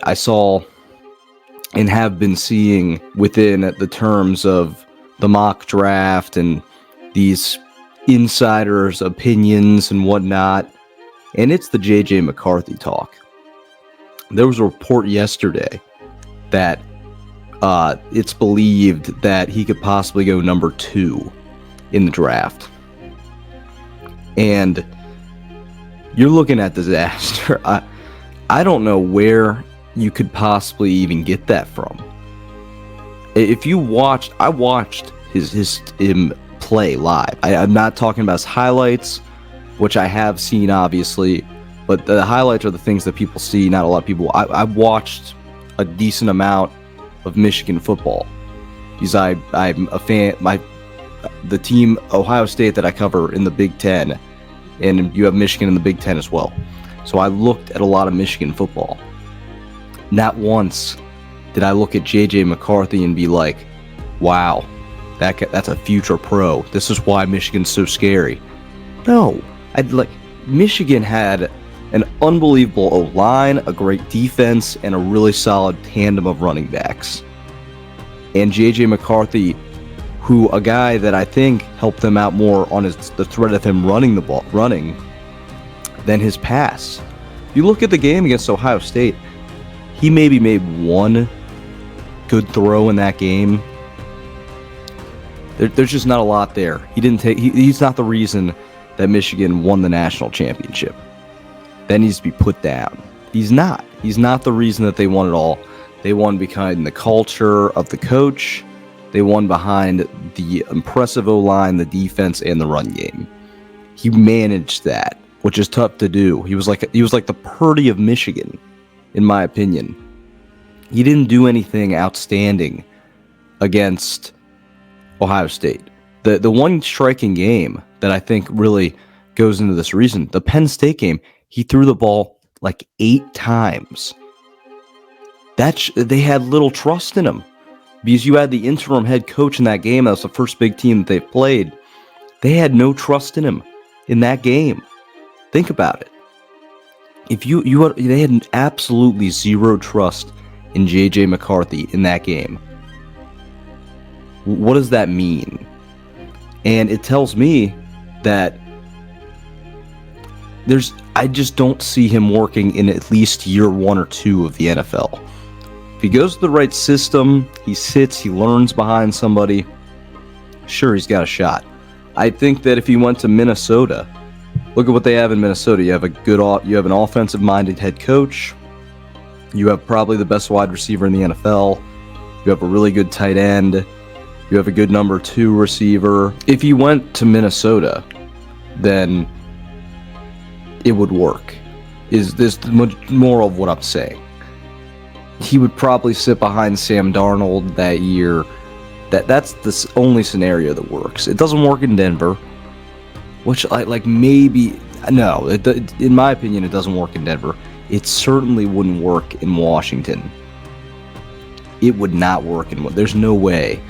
I saw and have been seeing within the terms of the mock draft and these insiders' opinions and whatnot, and it's the J.J. McCarthy talk. There was a report yesterday that it's believed that he could possibly go number 2 in the draft. And you're looking at disaster. I don't know where you could possibly even get that from. If you watched, I watched him play live. I'm not talking about his highlights, which I have seen obviously, but the highlights are the things that people see. Not a lot of people. I watched a decent amount of Michigan football because I'm a fan. The team Ohio State that I cover in the Big Ten, and you have Michigan in the Big Ten as well. So I looked at a lot of Michigan football. Not once did I look at J.J. McCarthy and be like, wow, that's a future pro. This is why Michigan's so scary. No, Michigan had an unbelievable O-line, a great defense, and a really solid tandem of running backs. And J.J. McCarthy, who a guy that I think helped them out more on the threat of him running than his pass. If you look at the game against Ohio State, he maybe made one good throw in that game. There's just not a lot there. He's not the reason that Michigan won the national championship. That needs to be put down. He's not. He's not the reason that they won it all. They won behind the culture of the coach. They won behind the impressive O-line, the defense, and the run game. He managed that, which is tough to do. He was like the Purdy of Michigan, in my opinion. He didn't do anything outstanding against Ohio State. The one striking game that I think really goes into this reason, the Penn State game, he threw the ball like 8 times. They had little trust in him because you had the interim head coach in that game. That was the first big team that they played. They had no trust in him in that game. Think about it. They had absolutely zero trust in J.J. McCarthy in that game. What does that mean? And it tells me that I just don't see him working in at least year 1 or 2 of the NFL. If he goes to the right system, he sits, he learns behind somebody, sure, he's got a shot. I think that if he went to Minnesota, look at what they have in Minnesota. You have an offensive-minded head coach. You have probably the best wide receiver in the NFL. You have a really good tight end. You have a good number 2 receiver. If he went to Minnesota, then it would work. Is this the moral of what I'm saying? He would probably sit behind Sam Darnold that year. That's the only scenario that works. It doesn't work in Denver, which maybe no. In my opinion, it doesn't work in Denver. It certainly wouldn't work in Washington. It would not work there's no way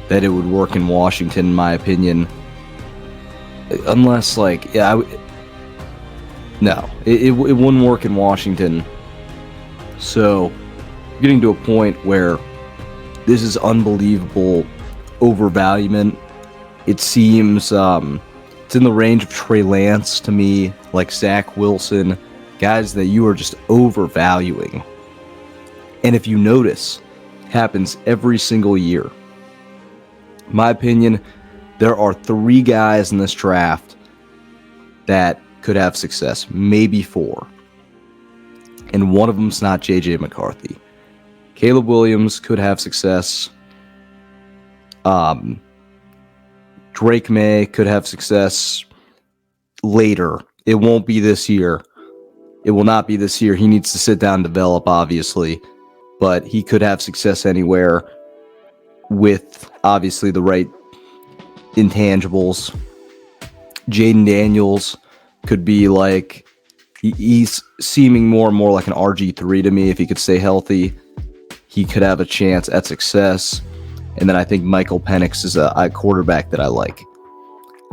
that it would work in Washington, in my opinion. Unless no, it wouldn't work in Washington. So, getting to a point where this is unbelievable overvaluement. It seems it's in the range of Trey Lance to me, like Zach Wilson, guys that you are just overvaluing. And if you notice, it happens every single year. In my opinion, there are 3 guys in this draft that could have success, maybe 4. And one of them's not J.J. McCarthy. Caleb Williams could have success. Drake May could have success later. It won't be this year. It will not be this year. He needs to sit down and develop, obviously. But he could have success anywhere with, obviously, the right intangibles. Jaden Daniels could be like... He's seeming more and more like an RG3 to me. If he could stay healthy, he could have a chance at success. And then I think Michael Penix is a quarterback that I like.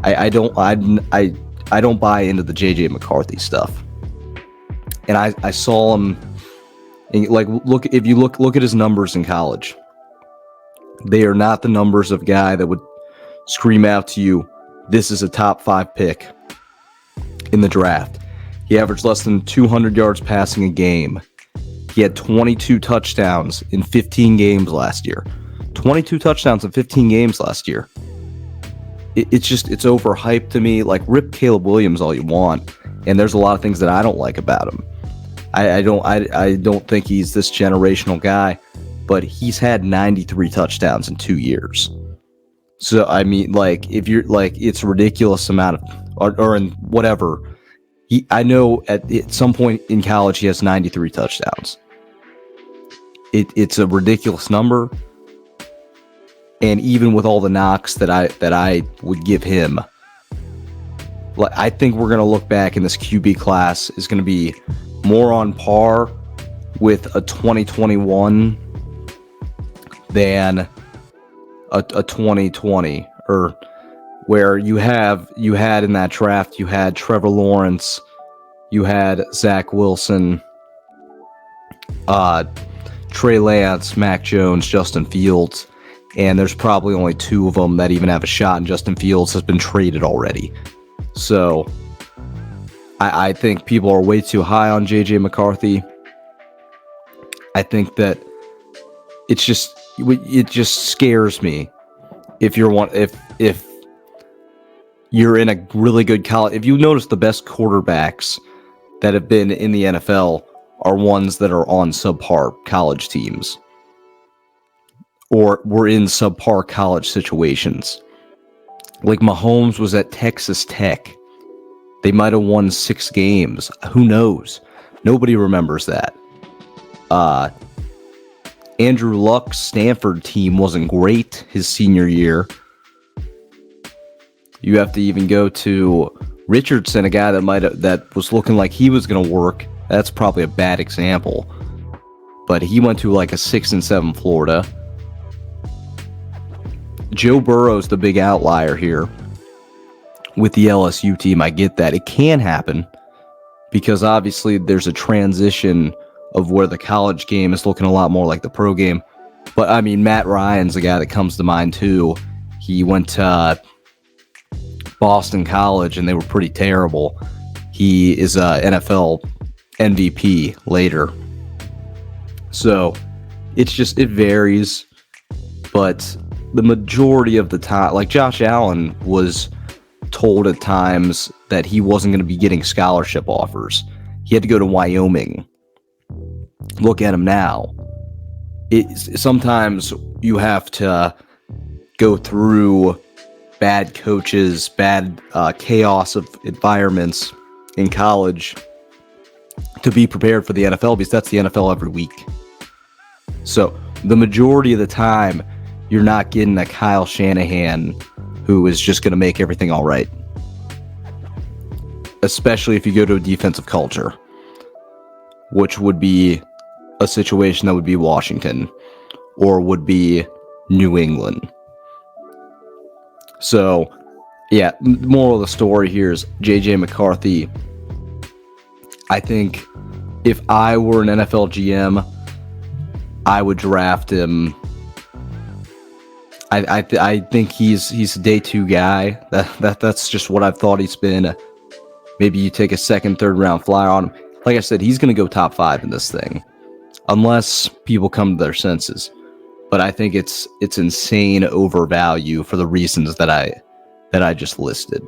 I don't buy into the J.J. McCarthy stuff. And I saw him And like look at his numbers in college. They are not the numbers of a guy that would scream out to you, "This is a top 5 pick in the draft." He averaged less than 200 yards passing a game. He had 22 touchdowns in 15 games last year. 22 touchdowns in 15 games last year. It's overhyped to me. Like, rip Caleb Williams all you want, and there's a lot of things that I don't like about him. I don't think he's this generational guy, but he's had 93 touchdowns in 2 years. So I mean, like, if you're like, it's a ridiculous amount of, or in whatever. I know at some point in college he has 93 touchdowns. It's a ridiculous number, and even with all the knocks that I would give him, like, I think we're gonna look back and this QB class is gonna be more on par with a 2021 than a 2020, or where you had in that draft, you had Trevor Lawrence, you had Zach Wilson, Trey Lance, Mac Jones, Justin Fields, and there's probably only 2 of them that even have a shot, and Justin Fields has been traded already. So I think people are way too high on JJ McCarthy. I think that it just scares me if you're in a really good college. If you notice, the best quarterbacks that have been in the NFL are ones that are on subpar college teams or were in subpar college situations. Like, Mahomes was at Texas Tech. They might have won 6 games. Who knows? Nobody remembers that. Andrew Luck's Stanford team wasn't great his senior year. You have to even go to Richardson, a guy that was looking like he was going to work. That's probably a bad example. But he went to like a 6-7 Florida. Joe Burrow's the big outlier here with the LSU team. I get that. It can happen because obviously there's a transition of where the college game is looking a lot more like the pro game. But I mean, Matt Ryan's a guy that comes to mind too. He went to Boston College and they were pretty terrible. He is a NFL MVP later. So it varies, but the majority of the time, like, Josh Allen was told at times that he wasn't going to be getting scholarship offers. He had to go to Wyoming. Look at him now. Sometimes you have to go through bad coaches, bad chaos of environments in college to be prepared for the NFL, because that's the NFL every week. So the majority of the time, you're not getting a Kyle Shanahan who is just going to make everything all right. Especially if you go to a defensive culture, which would be a situation that would be Washington or would be New England. So, yeah, moral of the story here is JJ McCarthy. I think if I were an NFL GM, I would draft him. I think he's a day 2 guy. That's just what I've thought he's been. Maybe you take a 2nd, 3rd round flyer on him. Like I said, he's going to go top 5 in this thing, unless people come to their senses. But I think it's insane overvalue for the reasons that I just listed.